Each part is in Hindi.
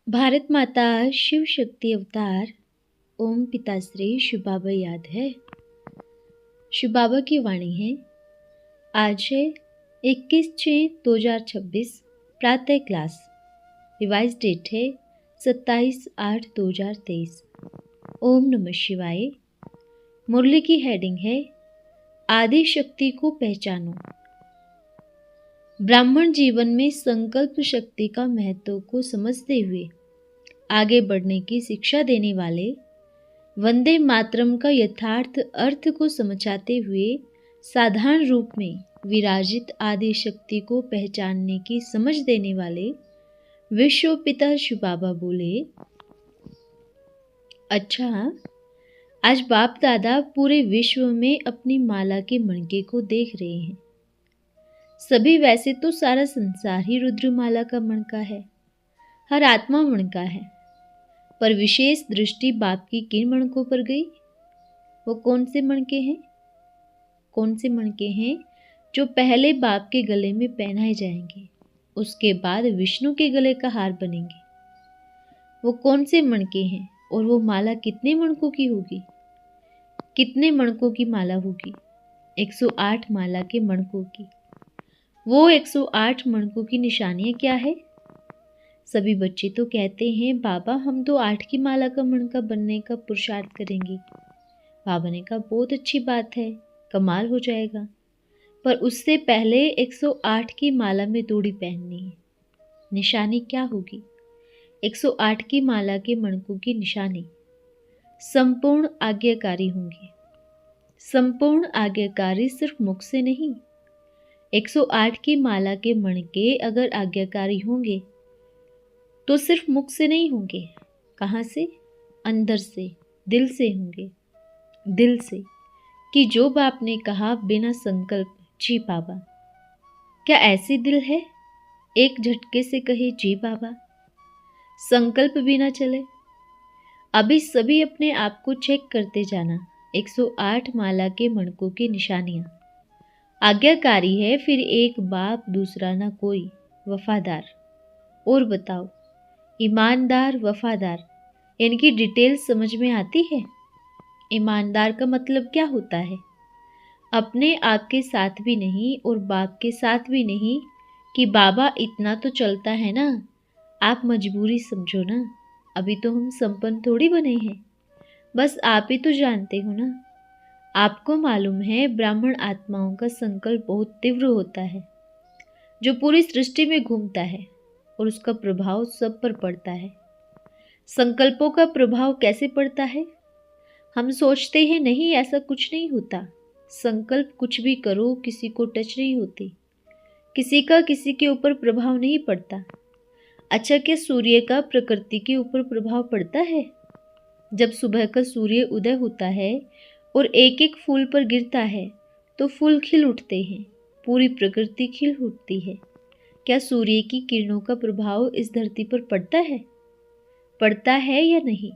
भारत माता शिव शक्ति अवतार ओम पिताश्री शिव बाबा याद है। शिव बाबा की वाणी है। आज है 21/6/2026 प्रातः क्लास। रिवाइज डेट है 27/8/2023। ओम नमः शिवाय। मुरली की हेडिंग है आदि शक्ति को पहचानो। ब्राह्मण जीवन में संकल्प शक्ति का महत्व को समझते हुए आगे बढ़ने की शिक्षा देने वाले, वंदे मातरम का यथार्थ अर्थ को समझाते हुए साधारण रूप में विराजित आदि शक्ति को पहचानने की समझ देने वाले विश्व पिता शिव बाबा बोले, अच्छा, आज बाप दादा पूरे विश्व में अपनी माला के मणके को देख रहे हैं। सभी वैसे तो सारा संसार ही रुद्रमाला का मणका है, हर आत्मा मणका है, पर विशेष दृष्टि बाप की किन मणकों पर गई? वो कौन से मणके हैं? कौन से मणके हैं जो पहले बाप के गले में पहनाए जाएंगे, उसके बाद विष्णु के गले का हार बनेंगे? वो कौन से मणके हैं और वो माला कितने मणकों की होगी? कितने मणकों की माला होगी? 108 माला के मणकों की। वो 108 मणकों की निशानियां क्या है? सभी बच्चे तो कहते हैं बाबा हम तो 8 की माला का मणका बनने का पुरुषार्थ करेंगे। बाबा ने कहा बहुत अच्छी बात है, कमाल हो जाएगा, पर उससे पहले 108 की माला में तोड़ी पहननी है। निशानी क्या होगी? 108 की माला के मणकों की निशानी संपूर्ण आज्ञाकारी होंगे। संपूर्ण आज्ञाकारी सिर्फ मुख से नहीं, 108 की माला के मणके अगर आज्ञाकारी होंगे तो सिर्फ मुख से नहीं होंगे। कहाँ से? अंदर से, दिल से होंगे। दिल से कि जो बाप ने कहा बिना संकल्प जी बाबा। क्या ऐसी दिल है एक झटके से कहे जी बाबा, संकल्प भी ना चले? अभी सभी अपने आप को चेक करते जाना। 108 माला के मणकों की निशानियां आज्ञाकारी है, फिर एक बाप दूसरा ना कोई, वफादार। और बताओ, ईमानदार वफादार, इनकी डिटेल समझ में आती है? ईमानदार का मतलब क्या होता है? अपने आप के साथ भी नहीं और बाप के साथ भी नहीं कि बाबा इतना तो चलता है ना, आप मजबूरी समझो ना, अभी तो हम संपन्न थोड़ी बने हैं, बस आप ही तो जानते हो ना। आपको मालूम है ब्राह्मण आत्माओं का संकल्प बहुत तीव्र होता है, जो पूरी सृष्टि में घूमता है और उसका प्रभाव सब पर पड़ता है। संकल्पों का प्रभाव कैसे पड़ता है? हम सोचते हैं नहीं, ऐसा कुछ नहीं होता। संकल्प कुछ भी करो किसी को टच नहीं होती, किसी का किसी के ऊपर प्रभाव नहीं पड़ता। अच्छा, क्या सूर्य का प्रकृति के ऊपर प्रभाव पड़ता है? जब सुबह का सूर्य उदय होता है और एक एक फूल पर गिरता है तो फूल खिल उठते हैं, पूरी प्रकृति खिल उठती है। क्या सूर्य की किरणों का प्रभाव इस धरती पर पड़ता है? पड़ता है या नहीं?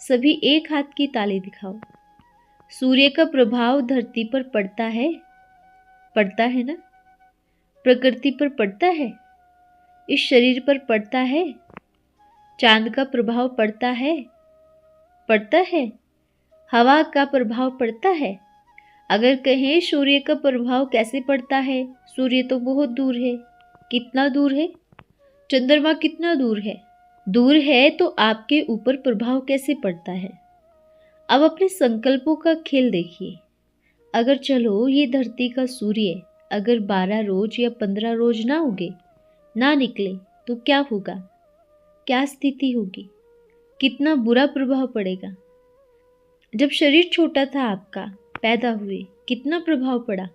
सभी एक हाथ की ताली दिखाओ। सूर्य का प्रभाव धरती पर पड़ता है? पड़ता है ना? प्रकृति पर पड़ता है? इस शरीर पर पड़ता है? चांद का प्रभाव पड़ता है? पड़ता है? हवा का प्रभाव पड़ता है? अगर कहें सूर्य का प्रभाव कैसे पड़ता है, सूर्य तो बहुत दूर है। कितना दूर है? चंद्रमा कितना दूर है? दूर है, तो आपके ऊपर प्रभाव कैसे पड़ता है? अब अपने संकल्पों का खेल देखिए। अगर चलो ये धरती का सूर्य अगर 12 रोज या 15 रोज ना उगे, ना निकले, तो क्या होगा? क्या स्थिति होगी? कितना बुरा प्रभाव पड़ेगा? जब शरीर छोटा था आपका, पैदा हुए, कितना प्रभाव पड़ा?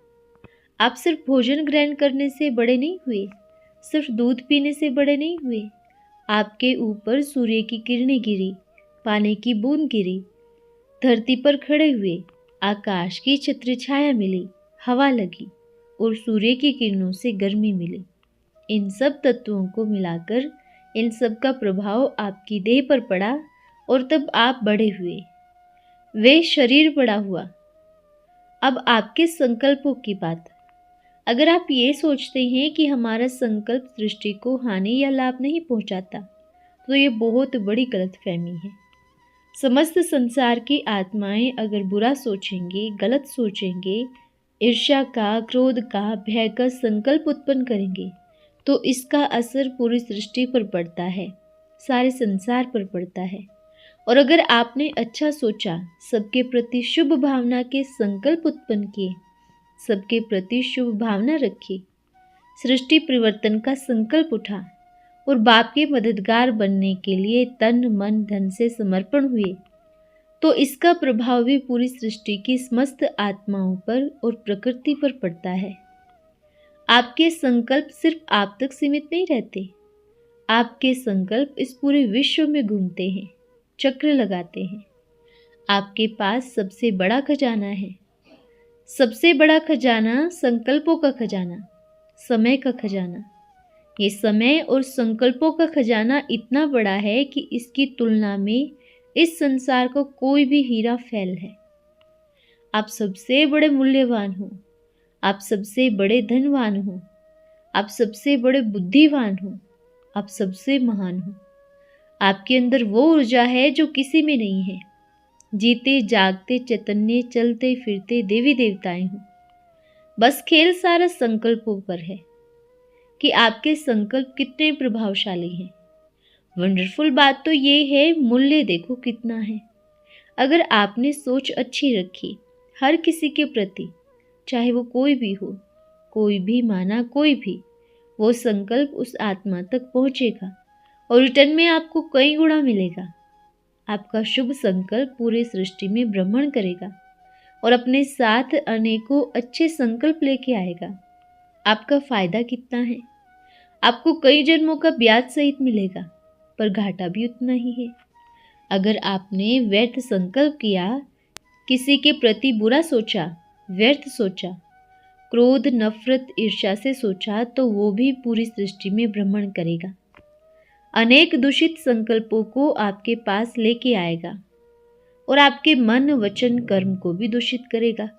आप सिर्फ भोजन ग्रहण करने से बड़े नहीं हुए, सिर्फ दूध पीने से बड़े नहीं हुए। आपके ऊपर सूर्य की किरणें गिरी, पानी की बूंद गिरी, धरती पर खड़े हुए, आकाश की छत्र छाया मिली, हवा लगी और सूर्य की किरणों से गर्मी मिली। इन सब तत्वों को मिलाकर इन सब का प्रभाव आपकी देह पर पड़ा और तब आप बड़े हुए, वे शरीर बड़ा हुआ। अब आपके संकल्पों की बात। अगर आप ये सोचते हैं कि हमारा संकल्प सृष्टि को हानि या लाभ नहीं पहुंचाता, तो ये बहुत बड़ी गलतफहमी है। समस्त संसार की आत्माएं अगर बुरा सोचेंगे, गलत सोचेंगे, ईर्ष्या का, क्रोध का, भय का संकल्प उत्पन्न करेंगे, तो इसका असर पूरी सृष्टि पर पड़ता है, सारे संसार पर पड़ता है। और अगर आपने अच्छा सोचा, सबके प्रति शुभ भावना के संकल्प उत्पन्न किए, सबके प्रति शुभ भावना रखी, सृष्टि परिवर्तन का संकल्प उठा और बाप के मददगार बनने के लिए तन मन धन से समर्पण हुए, तो इसका प्रभाव भी पूरी सृष्टि की समस्त आत्माओं पर और प्रकृति पर पड़ता है। आपके संकल्प सिर्फ आप तक सीमित नहीं रहते, आपके संकल्प इस पूरे विश्व में घूमते हैं, चक्र लगाते हैं। आपके पास सबसे बड़ा खजाना है, सबसे बड़ा खजाना संकल्पों का खजाना, समय का खजाना। ये समय और संकल्पों का खजाना इतना बड़ा है कि इसकी तुलना में इस संसार को कोई भी हीरा फैल है। आप सबसे बड़े मूल्यवान हो, आप सबसे बड़े धनवान हो, आप सबसे बड़े बुद्धिवान हो, आप सबसे महान हो। आपके अंदर वो ऊर्जा है जो किसी में नहीं है। जीते जागते चैतन्य चलते फिरते देवी देवताएं हो। बस खेल सारा संकल्पों पर है कि आपके संकल्प कितने प्रभावशाली हैं। वंडरफुल बात तो ये है, मूल्य देखो कितना है। अगर आपने सोच अच्छी रखी हर किसी के प्रति, चाहे वो कोई भी हो, कोई भी माना कोई भी, वो संकल्प उस आत्मा तक पहुंचेगा और रिटर्न में आपको कई गुना मिलेगा। आपका शुभ संकल्प पूरे सृष्टि में भ्रमण करेगा और अपने साथ अनेकों अच्छे संकल्प लेके आएगा। आपका फायदा कितना है? आपको कई जन्मों का ब्याज सहित मिलेगा, पर घाटा भी उतना ही है। अगर आपने व्यर्थ संकल्प किया, किसी के प्रति बुरा सोचा, व्यर्थ सोचा, क्रोध नफरत ईर्ष्या से सोचा, तो वो भी पूरी सृष्टि में भ्रमण करेगा, अनेक दूषित संकल्पों को आपके पास लेके आएगा और आपके मन वचन कर्म को भी दूषित करेगा।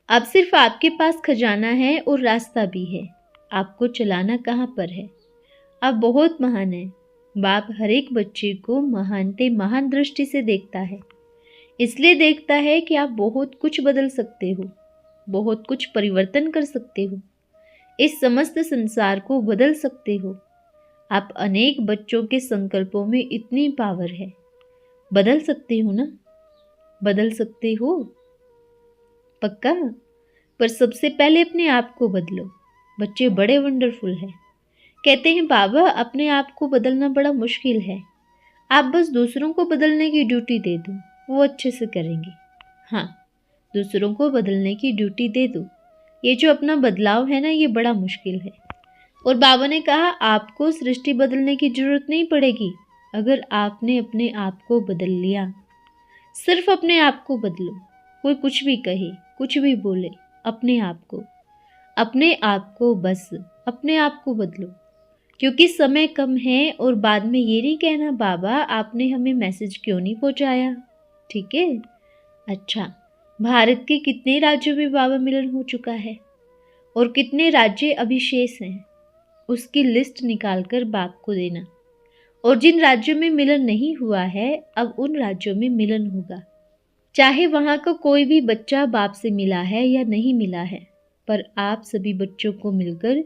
अब सिर्फ आपके पास खजाना है और रास्ता भी है, आपको चलाना कहाँ पर है। आप बहुत महान हैं। बाप हर एक बच्चे को महानते महान दृष्टि से देखता है, इसलिए देखता है कि आप बहुत कुछ बदल सकते हो, बहुत कुछ परिवर्तन कर सकते हो, इस समस्त संसार को बदल सकते हो। आप अनेक बच्चों के संकल्पों में इतनी पावर है, बदल सकते हो ना? बदल सकते हो पक्का? पर सबसे पहले अपने आप को बदलो। बच्चे बड़े वंडरफुल हैं। कहते हैं बाबा अपने आप को बदलना बड़ा मुश्किल है, आप बस दूसरों को बदलने की ड्यूटी दे दो, वो अच्छे से करेंगे। हाँ, दूसरों को बदलने की ड्यूटी दे दो। ये जो अपना बदलाव है ना, ये बड़ा मुश्किल है। और बाबा ने कहा आपको सृष्टि बदलने की जरूरत नहीं पड़ेगी अगर आपने अपने आप को बदल लिया। सिर्फ अपने आप को बदलो। कोई कुछ भी कहे, कुछ भी बोले, अपने आप को बस अपने आप को बदलो, क्योंकि समय कम है। और बाद में ये नहीं कहना बाबा आपने हमें मैसेज क्यों नहीं पहुंचाया। ठीक है? अच्छा, भारत के कितने राज्यों में बाबा मिलन हो चुका है और कितने राज्य अभी शेष हैं, उसकी लिस्ट निकालकर बाप को देना। और जिन राज्यों में मिलन नहीं हुआ है, अब उन राज्यों में मिलन होगा। चाहे वहाँ का कोई भी बच्चा बाप से मिला है या नहीं मिला है, पर आप सभी बच्चों को मिलकर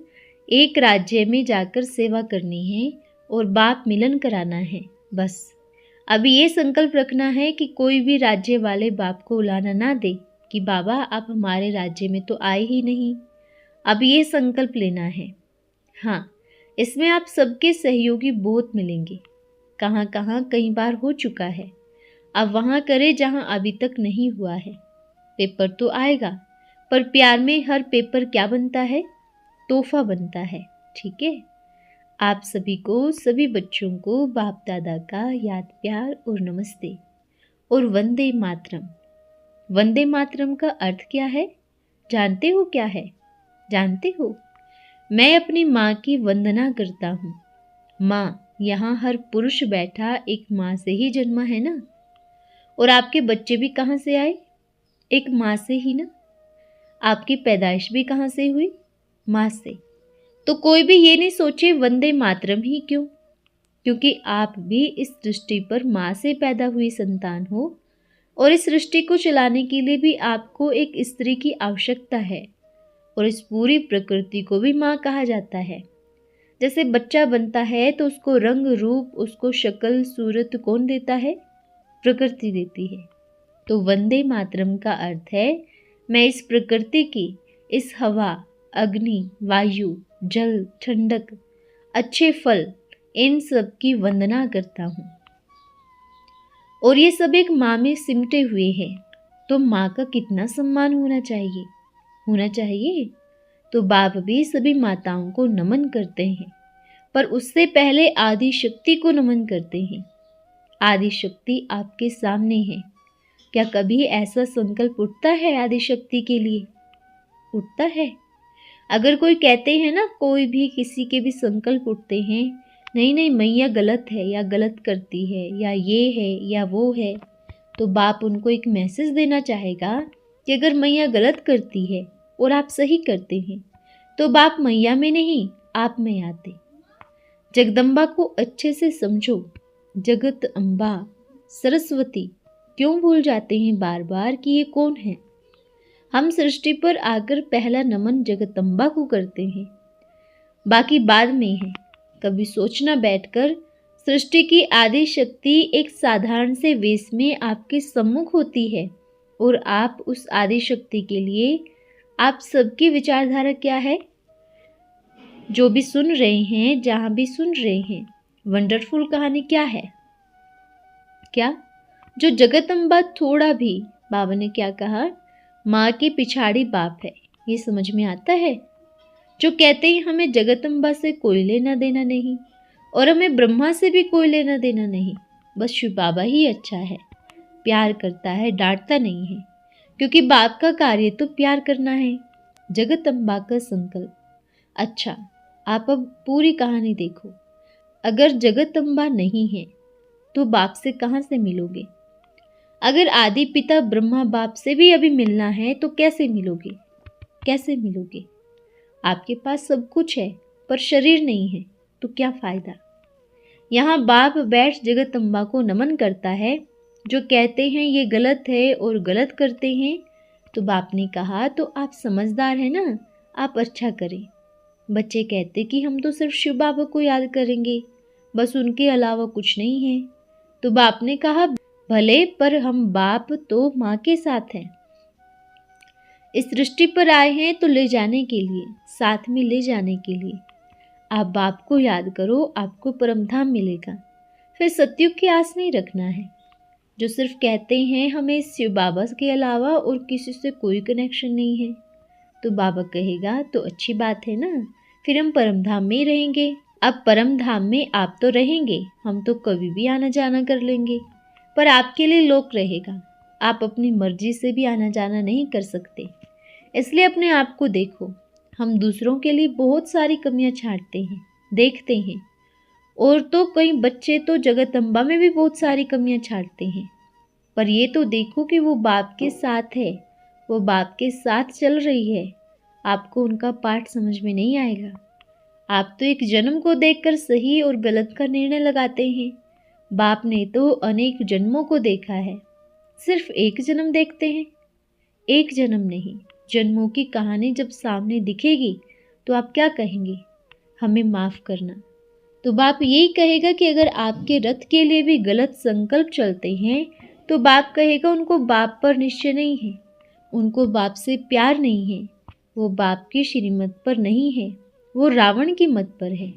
एक राज्य में जाकर सेवा करनी है और बाप मिलन कराना है। बस अभी ये संकल्प रखना है कि कोई भी राज्य वाले बाप को उलाना ना दे कि बाबा आप हमारे राज्य में तो आए ही नहीं। अब ये संकल्प लेना है। हाँ, इसमें आप सबके सहयोगी बहुत मिलेंगे। कहाँ कहाँ कई बार हो चुका है, अब वहाँ करें जहाँ अभी तक नहीं हुआ है। पेपर तो आएगा, पर प्यार में हर पेपर क्या बनता है? तोहफा बनता है। ठीक है? आप सभी को, सभी बच्चों को बाप दादा का याद प्यार और नमस्ते और वंदे मातरम। वंदे मातरम का अर्थ क्या है? जानते हो क्या है? जानते हो? मैं अपनी माँ की वंदना करता हूँ। माँ, यहाँ हर पुरुष बैठा एक माँ से ही जन्मा है ना। और आपके बच्चे भी कहाँ से आए? एक माँ से ही ना। आपकी पैदाइश भी कहाँ से हुई? माँ से। तो कोई भी ये नहीं सोचे वंदे मातरम ही क्यों, क्योंकि आप भी इस सृष्टि पर माँ से पैदा हुई संतान हो और इस सृष्टि को चलाने के लिए भी आपको एक स्त्री की आवश्यकता है। और इस पूरी प्रकृति को भी माँ कहा जाता है। जैसे बच्चा बनता है तो उसको रंग रूप, उसको शक्ल सूरत कौन देता है? प्रकृति देती है। तो वंदे मातरम का अर्थ है मैं इस प्रकृति की, इस हवा, अग्नि, वायु, जल, ठंडक, अच्छे फल, इन सब की वंदना करता हूँ। और ये सब एक माँ में सिमटे हुए हैं। तो माँ का कितना सम्मान होना चाहिए? तो बाप भी सभी माताओं को नमन करते हैं, पर उससे पहले आदि शक्ति को नमन करते हैं। आदि शक्ति आपके सामने है। क्या कभी ऐसा संकल्प उठता है आदि शक्ति के लिए? उठता है? अगर कोई कहते हैं ना, कोई भी किसी के भी संकल्प उठते हैं, नहीं नहीं मैया गलत है या गलत करती है या ये है या वो है, तो बाप उनको एक मैसेज देना चाहेगा कि अगर मैया गलत करती है और आप सही करते हैं तो बाप मैया में नहीं आप में आते। जगदम्बा को अच्छे से समझो। जगत अम्बा, सरस्वती, क्यों भूल जाते हैं बार बार कि ये कौन है? हम सृष्टि पर आकर पहला नमन जगदम्बा को करते हैं, बाकी बाद में है। कभी सोचना बैठकर, सृष्टि की आदि शक्ति एक साधारण से वेश में आपके सम्मुख होती है और आप उस आदि शक्ति के लिए, आप सबकी विचारधारा क्या है? जो भी सुन रहे हैं, जहां भी सुन रहे हैं, वंडरफुल कहानी क्या है? क्या जो जगदम्बा थोड़ा भी, बाबा ने क्या कहा, माँ के पिछाड़ी बाप है, ये समझ में आता है? जो कहते हैं हमें जगदम्बा से कोई लेना देना नहीं और हमें ब्रह्मा से भी कोई लेना देना नहीं, बस शिव बाबा ही अच्छा है, प्यार करता है, डांटता नहीं है, क्योंकि बाप का कार्य तो प्यार करना है। जगदम्बा का संकल्प। अच्छा, आप अब पूरी कहानी देखो। अगर जगदम्बा नहीं है तो बाप से कहाँ से मिलोगे? अगर आदि पिता ब्रह्मा बाप से भी अभी मिलना है तो कैसे मिलोगे? कैसे मिलोगे? आपके पास सब कुछ है पर शरीर नहीं है, तो क्या फायदा? यहाँ बाप बैठ जगदम्बा को नमन करता है। जो कहते हैं ये गलत है और गलत करते हैं, तो बाप ने कहा तो आप समझदार हैं ना, आप अच्छा करें। बच्चे कहते कि हम तो सिर्फ शिव बाबा को याद करेंगे, बस उनके अलावा कुछ नहीं है। तो बाप ने कहा भले, पर हम बाप तो माँ के साथ हैं। इस सृष्टि पर आए हैं तो ले जाने के लिए, साथ में ले जाने के लिए। आप बाप को याद करो, आपको परमधाम मिलेगा। फिर सत्युग की आस नहीं रखना है। जो सिर्फ कहते हैं हमें शिव बाबा के अलावा और किसी से कोई कनेक्शन नहीं है, तो बाबा कहेगा तो अच्छी बात है ना, फिर हम परमधाम में ही रहेंगे। अब परमधाम में आप तो रहेंगे, हम तो कभी भी आना जाना कर लेंगे, पर आपके लिए लोक रहेगा। आप अपनी मर्जी से भी आना जाना नहीं कर सकते। इसलिए अपने आप को देखो। हम दूसरों के लिए बहुत सारी कमियां छांटते हैं, देखते हैं, और तो कई बच्चे तो जगदम्बा में भी बहुत सारी कमियां छांटते हैं, पर ये तो देखो कि वो बाप के साथ है, वो बाप के साथ चल रही है। आपको उनका पाठ समझ में नहीं आएगा। आप तो एक जन्म को देखकर सही और गलत का निर्णय लगाते हैं। बाप ने तो अनेक जन्मों को देखा है, सिर्फ एक जन्म देखते हैं। एक जन्म नहीं, जन्मों की कहानी जब सामने दिखेगी तो आप क्या कहेंगे? हमें माफ़ करना। तो बाप यही कहेगा कि अगर आपके रथ के लिए भी गलत संकल्प चलते हैं तो बाप कहेगा उनको बाप पर निश्चय नहीं है, उनको बाप से प्यार नहीं है, वो बाप की श्रीमत पर नहीं है, वो रावण की मत पर है।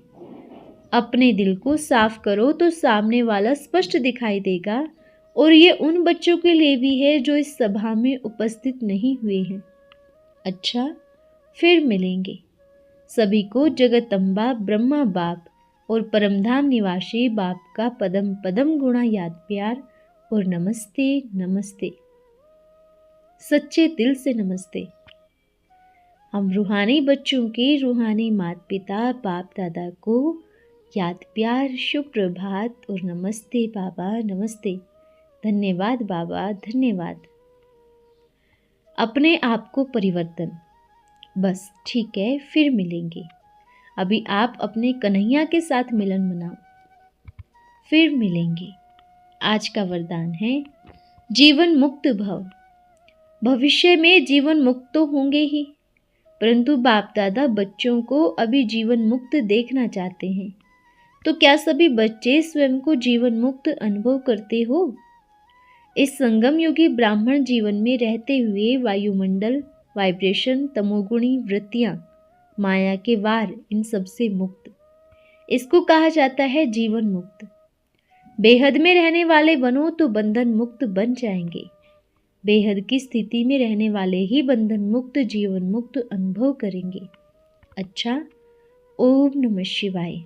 अपने दिल को साफ करो तो सामने वाला स्पष्ट दिखाई देगा। और ये उन बच्चों के लिए भी है जो इस सभा में उपस्थित नहीं हुए हैं। अच्छा, फिर मिलेंगे। सभी को जगदम्बा ब्रह्मा बाप और परमधाम निवासी बाप का पदम पदम गुणा याद प्यार और नमस्ते नमस्ते, सच्चे दिल से नमस्ते। हम रूहानी बच्चों के रूहानी माता पिता बाप दादा को याद प्यार, शुभ प्रभात और नमस्ते बाबा नमस्ते। धन्यवाद बाबा, धन्यवाद। अपने आप को परिवर्तन। बस ठीक है, फिर मिलेंगे। अभी आप अपने कन्हैया के साथ मिलन मनाओ। फिर मिलेंगे। आज का वरदान है जीवन मुक्त भव। भविष्य में जीवन मुक्त तो होंगे ही, परंतु बाप दादा बच्चों को अभी जीवन मुक्त देखना चाहते हैं। तो क्या सभी बच्चे स्वयं को जीवन मुक्त अनुभव करते हो? इस संगम युगी ब्राह्मण जीवन में रहते हुए वायुमंडल, वाइब्रेशन, तमोगुणी वृत्तियां, माया के वार, इन सब से मुक्त, इसको कहा जाता है जीवन मुक्त। बेहद में रहने वाले बनो तो बंधन मुक्त बन जाएंगे। बेहद की स्थिति में रहने वाले ही बंधन मुक्त, जीवन मुक्त अनुभव करेंगे। अच्छा, ओम नमः शिवाय।